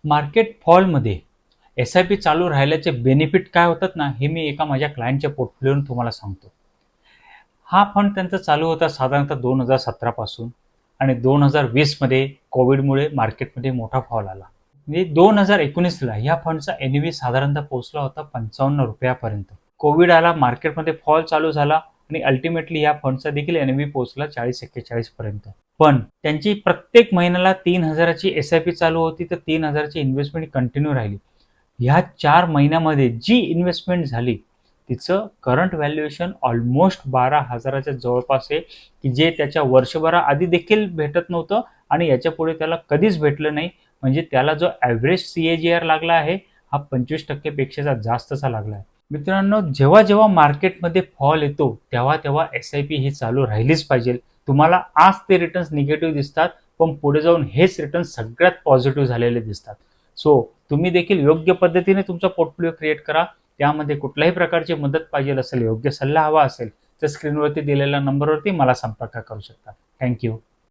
Market फॉलमध्ये SIP चालू राहिल्याचे benefit काय होतात ना, हे मी एका माझ्या क्लायंटच्या पोर्टफोलिओवरून तुम्हाला सांगतो. हा फंड त्यांचा चालू होता साधारणतः 2017 पासून आणि 2020 मध्ये कोविडमुळे मार्केटमध्ये मोठा फॉल आला. म्हणजे 2019ला ह्या फंडचा एन-ए-व्ही साधारणतः पोहोचला होता ₹55 कोविड आला, मार्केटमध्ये फॉल चालू झाला आणि अल्टिमेटली या फंडचा देखील एन-ए-व्ही पोहोचला 40-41 पर्यंत. पण त्यांची प्रत्येक महिन्याला 3,000ची एस-आय-पी चालू होती, तर 3,000ची इन्व्हेस्टमेंट कंटिन्यू राहिली. ह्या 4 महिन्यामध्ये जी इन्व्हेस्टमेंट झाली तिचं करंट व्हॅल्युएशन ऑलमोस्ट 12,000च्या जवळपास आहे, की जे त्याच्या वर्षभराआधी देखील भेटत नव्हतं आणि याच्यापुढे त्याला कधीच भेटलं नाही. म्हणजे त्याला जो ॲव्हरेज सी-ए-जी-आर लागला आहे हा 25% पेक्षा जास्तचा लागला आहे. मित्रांनो, जेव्हा जेव्हा मार्केटमध्ये फॉल येतो तेव्हा एस-आय-पी ही चालू राहिलीच पाहिजे. तुम्हाला आज ते रिटर्न्स निगेटिव्ह दिसतात, पण पुढे जाऊन हेच रिटर्न्स सगळ्यात पॉझिटिव्ह झालेले दिसतात. सो तुम्ही देखील योग्य पद्धतीने तुमचा पोर्टफोलिओ क्रिएट करा. त्यामध्ये कुठल्याही प्रकारची मदत पाहिजे असेल, योग्य सल्ला हवा असेल तर स्क्रीनवरती दिलेल्या नंबरवरती मला संपर्क करू शकता. थँक्यू.